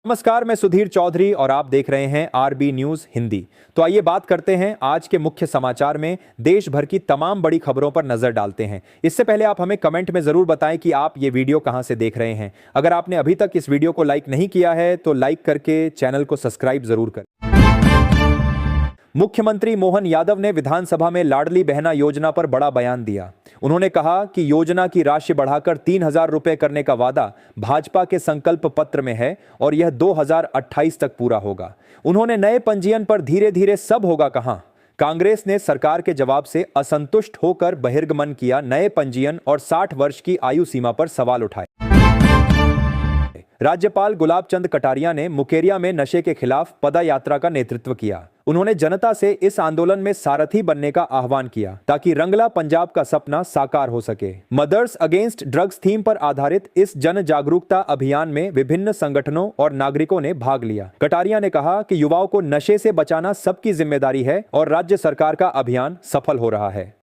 नमस्कार, मैं सुधीर चौधरी और आप देख रहे हैं आरबी न्यूज हिंदी। तो आइए बात करते हैं आज के मुख्य समाचार में देश भर की तमाम बड़ी खबरों पर नजर डालते हैं। इससे पहले आप हमें कमेंट में जरूर बताएं कि आप ये वीडियो कहां से देख रहे हैं। अगर आपने अभी तक इस वीडियो को लाइक नहीं किया है तो लाइक करके चैनल को सब्सक्राइब जरूर करें। मुख्यमंत्री मोहन यादव ने विधानसभा में लाडली बहना योजना पर बड़ा बयान दिया। उन्होंने कहा कि योजना की राशि बढ़ाकर 3,000 रुपए करने का वादा भाजपा के संकल्प पत्र में है और यह 2028 तक पूरा होगा। उन्होंने नए पंजीयन पर धीरे धीरे सब होगा कहा। कांग्रेस ने सरकार के जवाब से असंतुष्ट होकर बहिर्गमन किया। नए पंजीयन और 60 वर्ष की आयु सीमा पर सवाल उठाए। राज्यपाल गुलाब चंद कटारिया ने मुकेरिया में नशे के खिलाफ पदयात्रा का नेतृत्व किया। उन्होंने जनता से इस आंदोलन में सारथी बनने का आह्वान किया ताकि रंगला पंजाब का सपना साकार हो सके। मदर्स अगेंस्ट ड्रग्स थीम पर आधारित इस जन जागरूकता अभियान में विभिन्न संगठनों और नागरिकों ने भाग लिया। कटारिया ने कहा कि युवाओं को नशे से बचाना सबकी जिम्मेदारी है और राज्य सरकार का अभियान सफल हो रहा है।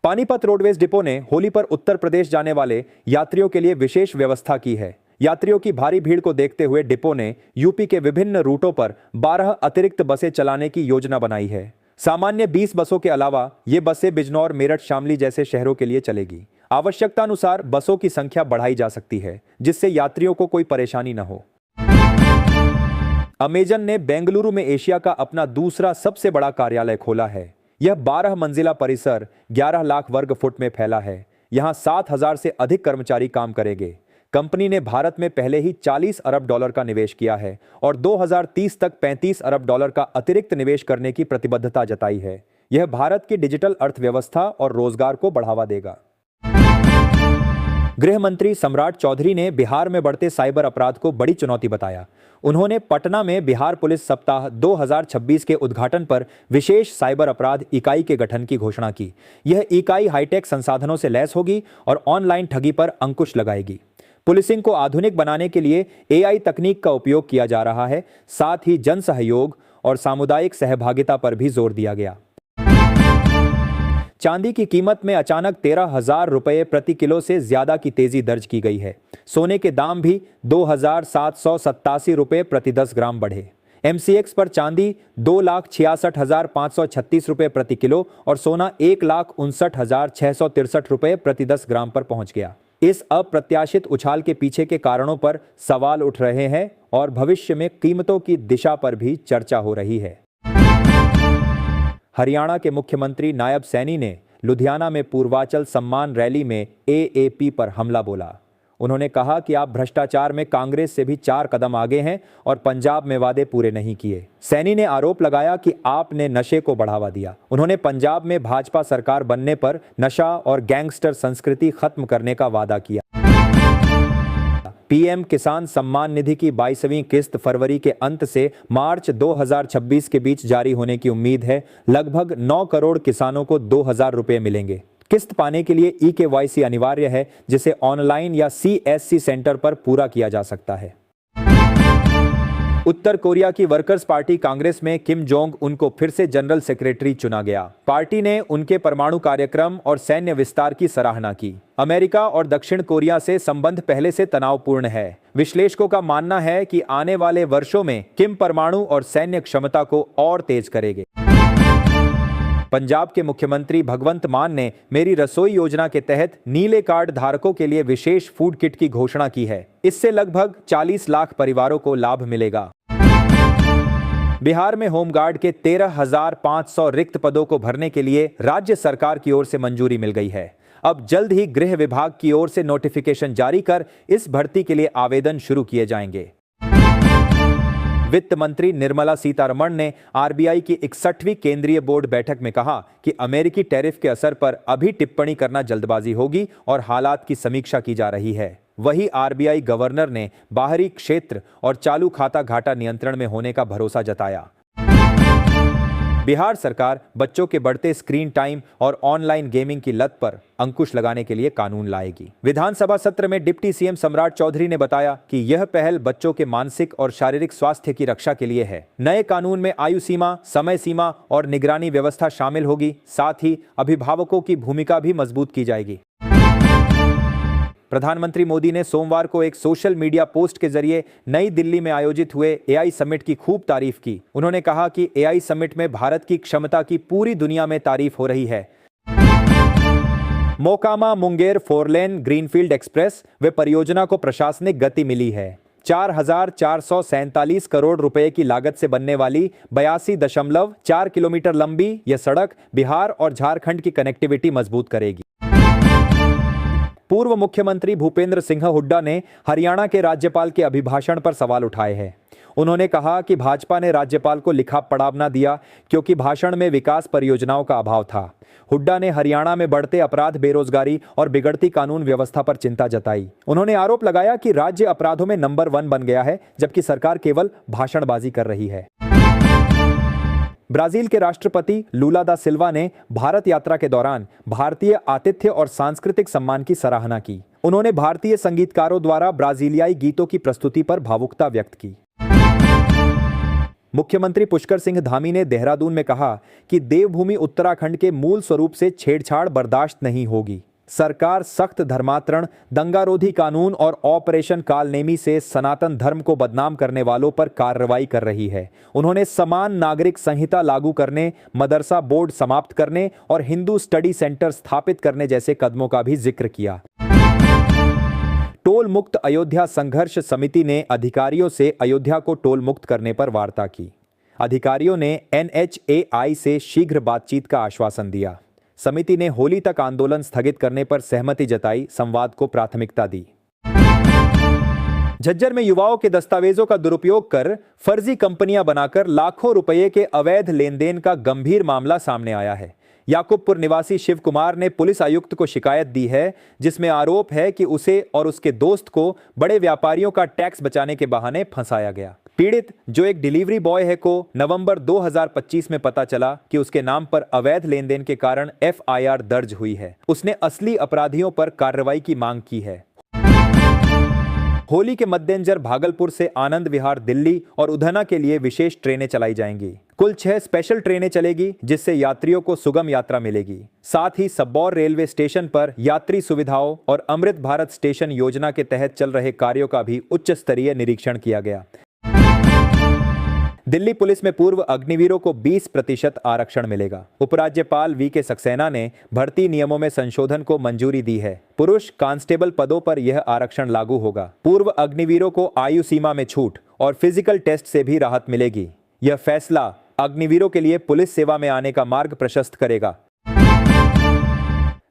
पानीपत रोडवेज डिपो ने होली पर उत्तर प्रदेश जाने वाले यात्रियों के लिए विशेष व्यवस्था की है। यात्रियों की भारी भीड़ को देखते हुए डिपो ने यूपी के विभिन्न रूटों पर 12 अतिरिक्त बसें चलाने की योजना बनाई है। सामान्य 20 बसों के अलावा ये बसें बिजनौर, मेरठ, शामली जैसे शहरों के लिए चलेगी। आवश्यकता अनुसार बसों की संख्या बढ़ाई जा सकती है जिससे यात्रियों को कोई परेशानी न हो। अमेजन ने बेंगलुरु में एशिया का अपना दूसरा सबसे बड़ा कार्यालय खोला है। यह 12 मंजिला परिसर 11 लाख वर्ग फुट में फैला है। यहां 7,000 से अधिक कर्मचारी काम करेंगे। कंपनी ने भारत में पहले ही 40 अरब डॉलर का निवेश किया है और 2030 तक 35 अरब डॉलर का अतिरिक्त निवेश करने की प्रतिबद्धता जताई है। यह भारत की डिजिटल अर्थव्यवस्था और रोजगार को बढ़ावा देगा। गृह मंत्री सम्राट चौधरी ने बिहार में बढ़ते साइबर अपराध को बड़ी चुनौती बताया। उन्होंने पटना में बिहार पुलिस सप्ताह 2026 के उद्घाटन पर विशेष साइबर अपराध इकाई के गठन की घोषणा की। यह इकाई हाईटेक संसाधनों से लैस होगी और ऑनलाइन ठगी पर अंकुश लगाएगी। पुलिसिंग को आधुनिक बनाने के लिए एआई तकनीक का उपयोग किया जा रहा है। साथ ही जन सहयोग और सामुदायिक सहभागिता पर भी जोर दिया गया। चांदी की कीमत में अचानक 13,000 रुपये प्रति किलो से ज्यादा की तेजी दर्ज की गई है। सोने के दाम भी 2,787 रुपये प्रति 10 ग्राम बढ़े। एमसीएक्स पर चांदी 2,66,536 रुपये प्रति किलो और सोना 1,59,663 रुपये प्रति 10 ग्राम पर पहुंच गया। इस अप्रत्याशित उछाल के पीछे के कारणों पर सवाल उठ रहे हैं और भविष्य में कीमतों की दिशा पर भी चर्चा हो रही है। हरियाणा के मुख्यमंत्री नायब सैनी ने लुधियाना में पूर्वांचल सम्मान रैली में एएपी पर हमला बोला। उन्होंने कहा कि आप भ्रष्टाचार में कांग्रेस से भी 4 कदम आगे हैं और पंजाब में वादे पूरे नहीं किए। सैनी ने आरोप लगाया कि आपने नशे को बढ़ावा दिया। उन्होंने पंजाब में भाजपा सरकार बनने पर नशा और गैंगस्टर संस्कृति खत्म करने का वादा किया। पीएम किसान सम्मान निधि की 22वीं किस्त फरवरी के अंत से मार्च 2026 के बीच जारी होने की उम्मीद है। लगभग 9 करोड़ किसानों को 2,000 रुपये मिलेंगे। किस्त पाने के लिए eKYC अनिवार्य है जिसे ऑनलाइन या CSC सेंटर पर पूरा किया जा सकता है। उत्तर कोरिया की वर्कर्स पार्टी कांग्रेस में किम जोंग उन को फिर से जनरल सेक्रेटरी चुना गया। पार्टी ने उनके परमाणु कार्यक्रम और सैन्य विस्तार की सराहना की। अमेरिका और दक्षिण कोरिया से संबंध पहले से तनावपूर्ण है। विश्लेषकों का मानना है कि आने वाले वर्षों में किम परमाणु और सैन्य क्षमता को और तेज करेंगे। पंजाब के मुख्यमंत्री भगवंत मान ने मेरी रसोई योजना के तहत नीले कार्ड धारकों के लिए विशेष फूड किट की घोषणा की है। इससे लगभग 40 लाख परिवारों को लाभ मिलेगा। बिहार में होमगार्ड के 13,500 रिक्त पदों को भरने के लिए राज्य सरकार की ओर से मंजूरी मिल गई है। अब जल्द ही गृह विभाग की ओर से नोटिफिकेशन जारी कर इस भर्ती के लिए आवेदन शुरू किए जाएंगे। वित्त मंत्री निर्मला सीतारमण ने आरबीआई की 61वीं केंद्रीय बोर्ड बैठक में कहा कि अमेरिकी टैरिफ के असर पर अभी टिप्पणी करना जल्दबाजी होगी और हालात की समीक्षा की जा रही है। वहीं आरबीआई गवर्नर ने बाहरी क्षेत्र और चालू खाता घाटा नियंत्रण में होने का भरोसा जताया। बिहार सरकार बच्चों के बढ़ते स्क्रीन टाइम और ऑनलाइन गेमिंग की लत पर अंकुश लगाने के लिए कानून लाएगी। विधानसभा सत्र में डिप्टी सीएम सम्राट चौधरी ने बताया कि यह पहल बच्चों के मानसिक और शारीरिक स्वास्थ्य की रक्षा के लिए है। नए कानून में आयु सीमा, समय सीमा और निगरानी व्यवस्था शामिल होगी। साथ ही अभिभावकों की भूमिका भी मजबूत की जाएगी। प्रधानमंत्री मोदी ने सोमवार को एक सोशल मीडिया पोस्ट के जरिए नई दिल्ली में आयोजित हुए एआई समिट की खूब तारीफ की। उन्होंने कहा कि एआई समिट में भारत की क्षमता की पूरी दुनिया में तारीफ हो रही है। Mokama Munger 4 lane greenfield express way परियोजना को प्रशासनिक गति मिली है। 4,447 करोड़ रुपए की लागत से बनने वाली 82.4 किलोमीटर लंबी यह सड़क बिहार और झारखंड की कनेक्टिविटी मजबूत करेगी। पूर्व मुख्यमंत्री भूपेंद्र सिंह हुड्डा ने हरियाणा के राज्यपाल के अभिभाषण पर सवाल उठाए हैं। उन्होंने कहा कि भाजपा ने राज्यपाल को लिखा पढ़ाव न दिया क्योंकि भाषण में विकास परियोजनाओं का अभाव था। हुड्डा ने हरियाणा में बढ़ते अपराध, बेरोजगारी और बिगड़ती कानून व्यवस्था पर चिंता जताई। उन्होंने आरोप लगाया कि राज्य अपराधों में नंबर 1 बन गया है, जबकि सरकार केवल भाषणबाजी कर रही है। ब्राजील के राष्ट्रपति लूला दा सिल्वा ने भारत यात्रा के दौरान भारतीय आतिथ्य और सांस्कृतिक सम्मान की सराहना की। उन्होंने भारतीय संगीतकारों द्वारा ब्राजीलियाई गीतों की प्रस्तुति पर भावुकता व्यक्त की। मुख्यमंत्री पुष्कर सिंह धामी ने देहरादून में कहा कि देवभूमि उत्तराखंड के मूल स्वरूप से छेड़छाड़ बर्दाश्त नहीं होगी। सरकार सख्त धर्मांतरण, दंगारोधी कानून और ऑपरेशन कालनेमी से सनातन धर्म को बदनाम करने वालों पर कार्रवाई कर रही है। उन्होंने समान नागरिक संहिता लागू करने, मदरसा बोर्ड समाप्त करने और हिंदू स्टडी सेंटर स्थापित करने जैसे कदमों का भी जिक्र किया। टोल मुक्त अयोध्या संघर्ष समिति ने अधिकारियों से अयोध्या को टोल मुक्त करने पर वार्ता की। अधिकारियों ने NHAI से शीघ्र बातचीत का आश्वासन दिया। समिति ने होली तक आंदोलन स्थगित करने पर सहमति जताई, संवाद को प्राथमिकता दी। झज्जर में युवाओं के दस्तावेजों का दुरुपयोग कर फर्जी कंपनियां बनाकर लाखों रुपए के अवैध लेन देन का गंभीर मामला सामने आया है। याकूबपुर निवासी शिव कुमार ने पुलिस आयुक्त को शिकायत दी है, जिसमें आरोप है कि उसे और उसके दोस्त को बड़े व्यापारियों का टैक्स बचाने के बहाने फंसाया गया। पीड़ित, जो एक डिलीवरी बॉय है, को नवंबर 2025 में पता चला कि उसके नाम पर अवैध लेन देन के कारण FIR दर्ज हुई है। उसने असली अपराधियों पर कार्रवाई की मांग की है। होली के मद्देनजर भागलपुर से आनंद विहार दिल्ली और उधना के लिए विशेष ट्रेनें चलाई जाएंगी। कुल 6 स्पेशल ट्रेनें चलेगी, जिससे यात्रियों को सुगम यात्रा मिलेगी। साथ ही सबौर रेलवे स्टेशन पर यात्री सुविधाओं और अमृत भारत स्टेशन योजना के तहत चल रहे कार्यों का भी उच्च स्तरीय निरीक्षण किया गया। दिल्ली पुलिस में पूर्व अग्निवीरों को 20% आरक्षण मिलेगा। उपराज्यपाल VK सक्सेना ने भर्ती नियमों में संशोधन को मंजूरी दी है। पुरुष कांस्टेबल पदों पर यह आरक्षण लागू होगा। पूर्व अग्निवीरों को आयु सीमा में छूट और फिजिकल टेस्ट से भी राहत मिलेगी। यह फैसला अग्निवीरों के लिए पुलिस सेवा में आने का मार्ग प्रशस्त करेगा।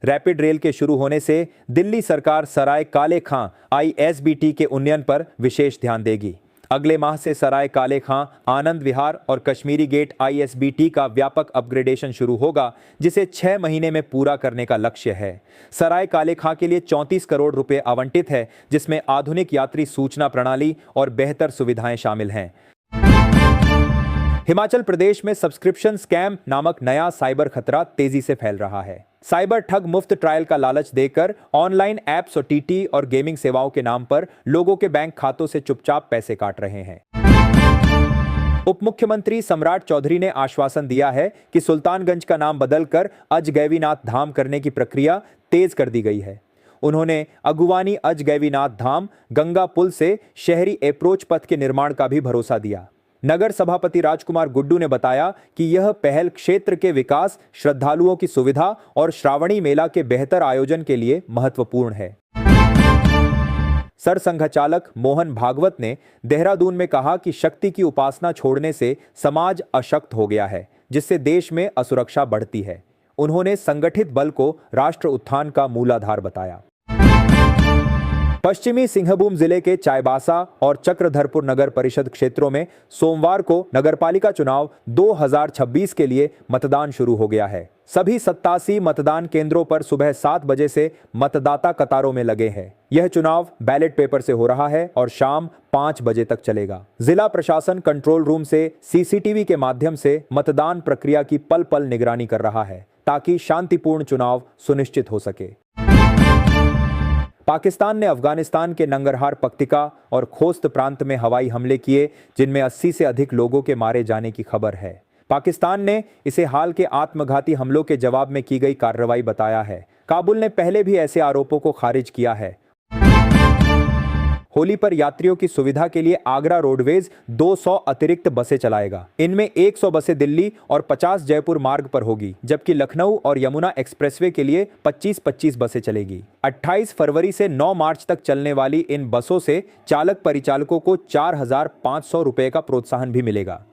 रैपिड रेल के शुरू होने से दिल्ली सरकार सराय काले खां ISBT के उन्नयन पर विशेष ध्यान देगी। अगले माह से सराय काले खां, आनंद विहार और कश्मीरी गेट ISBT का व्यापक अपग्रेडेशन शुरू होगा, जिसे 6 महीने में पूरा करने का लक्ष्य है। सराय काले खां के लिए 34 करोड़ रुपए आवंटित है, जिसमें आधुनिक यात्री सूचना प्रणाली और बेहतर सुविधाएं शामिल हैं। हिमाचल प्रदेश में सब्सक्रिप्शन स्कैम नामक नया साइबर खतरा तेजी से फैल रहा है। साइबर ठग मुफ्त ट्रायल का लालच देकर ऑनलाइन ऐप्स और TT और गेमिंग सेवाओं के नाम पर लोगों के बैंक खातों से चुपचाप पैसे काट रहे हैं। उप मुख्यमंत्री सम्राट चौधरी ने आश्वासन दिया है कि सुल्तानगंज का नाम बदलकर अजगैवीनाथ धाम करने की प्रक्रिया तेज कर दी गई है। उन्होंने अगुवानी अजगैवीनाथ धाम गंगा पुल से शहरी अप्रोच पथ के निर्माण का भी भरोसा दिया। नगर सभापति राजकुमार गुड्डू ने बताया कि यह पहल क्षेत्र के विकास, श्रद्धालुओं की सुविधा और श्रावणी मेला के बेहतर आयोजन के लिए महत्वपूर्ण है। सरसंघचालक मोहन भागवत ने देहरादून में कहा कि शक्ति की उपासना छोड़ने से समाज अशक्त हो गया है, जिससे देश में असुरक्षा बढ़ती है। उन्होंने संगठित बल को राष्ट्र उत्थान का मूलाधार बताया। पश्चिमी सिंहभूम जिले के चाईबासा और चक्रधरपुर नगर परिषद क्षेत्रों में सोमवार को नगरपालिका चुनाव 2026 के लिए मतदान शुरू हो गया है। सभी 87 मतदान केंद्रों पर सुबह 7 बजे से मतदाता कतारों में लगे हैं। यह चुनाव बैलेट पेपर से हो रहा है और शाम 5 बजे तक चलेगा। जिला प्रशासन कंट्रोल रूम से CCTV के माध्यम से मतदान प्रक्रिया की पल पल निगरानी कर रहा है, ताकि शांतिपूर्ण चुनाव सुनिश्चित हो सके। पाकिस्तान ने अफगानिस्तान के नंगरहार पक्तिका और खोस्त प्रांत में हवाई हमले किए, जिनमें 80 से अधिक लोगों के मारे जाने की खबर है। पाकिस्तान ने इसे हाल के आत्मघाती हमलों के जवाब में की गई कार्रवाई बताया है। काबुल ने पहले भी ऐसे आरोपों को खारिज किया है। होली पर यात्रियों की सुविधा के लिए आगरा रोडवेज 200 अतिरिक्त बसें चलाएगा। इनमें 100 बसें दिल्ली और 50 जयपुर मार्ग पर होगी, जबकि लखनऊ और यमुना एक्सप्रेसवे के लिए 25-25 बसें चलेगी। 28 फरवरी से 9 मार्च तक चलने वाली इन बसों से चालक परिचालकों को 4,500 रुपए का प्रोत्साहन भी मिलेगा।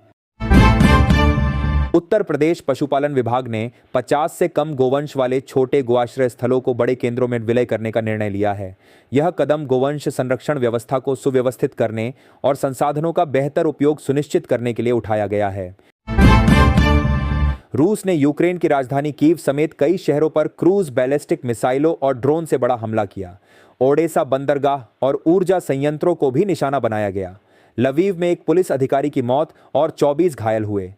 उत्तर प्रदेश पशुपालन विभाग ने 50 से कम गोवंश वाले छोटे गोआश्रय स्थलों को बड़े केंद्रों में विलय करने का निर्णय लिया है। यह कदम गोवंश संरक्षण व्यवस्था को सुव्यवस्थित करने और संसाधनों का बेहतर उपयोग सुनिश्चित करने के लिए उठाया गया है। रूस ने यूक्रेन की राजधानी कीव समेत कई शहरों पर क्रूज बैलिस्टिक मिसाइलों और ड्रोन से बड़ा हमला किया। ओडेसा बंदरगाह और ऊर्जा संयंत्रों को भी निशाना बनाया गया। लवीव में एक पुलिस अधिकारी की मौत और 24 घायल हुए।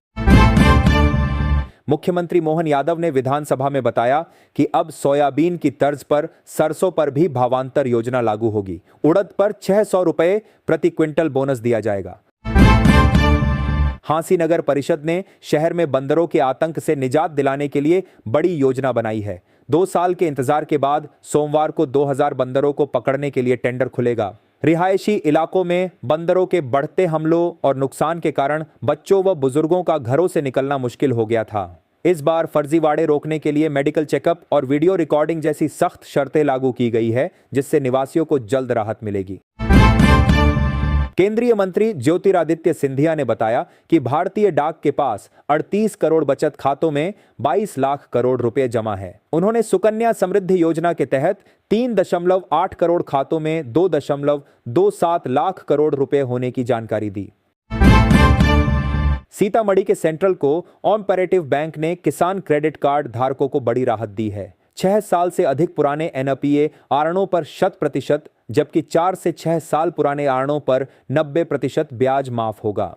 मुख्यमंत्री मोहन यादव ने विधानसभा में बताया कि अब सोयाबीन की तर्ज पर सरसों पर भी भावांतर योजना लागू होगी। उड़द पर 600 रुपए प्रति क्विंटल बोनस दिया जाएगा। हांसी नगर परिषद ने शहर में बंदरों के आतंक से निजात दिलाने के लिए बड़ी योजना बनाई है। 2 साल के इंतजार के बाद सोमवार को 2000 बंदरों को पकड़ने के लिए टेंडर खुलेगा। रिहायशी इलाकों में बंदरों के बढ़ते हमलों और नुकसान के कारण बच्चों व बुजुर्गों का घरों से निकलना मुश्किल हो गया था। इस बार फर्जीवाड़े रोकने के लिए मेडिकल चेकअप और वीडियो रिकॉर्डिंग जैसी सख्त शर्तें लागू की गई है, जिससे निवासियों को जल्द राहत मिलेगी। केंद्रीय मंत्री ज्योतिरादित्य सिंधिया ने बताया कि भारतीय डाक के पास 38 करोड़ बचत खातों में 22 लाख करोड़ रुपए जमा है। उन्होंने सुकन्या समृद्धि योजना के तहत 3.8 करोड़ खातों में 2.27 लाख करोड़ रुपए होने की जानकारी दी। सीतामढ़ी के सेंट्रल कोऑपरेटिव बैंक ने किसान क्रेडिट कार्ड धारकों को बड़ी राहत दी है। 6 साल से अधिक पुराने एनपीए आरणों पर 100%, जबकि 4 से 6 साल पुराने आरणों पर 90% ब्याज माफ होगा।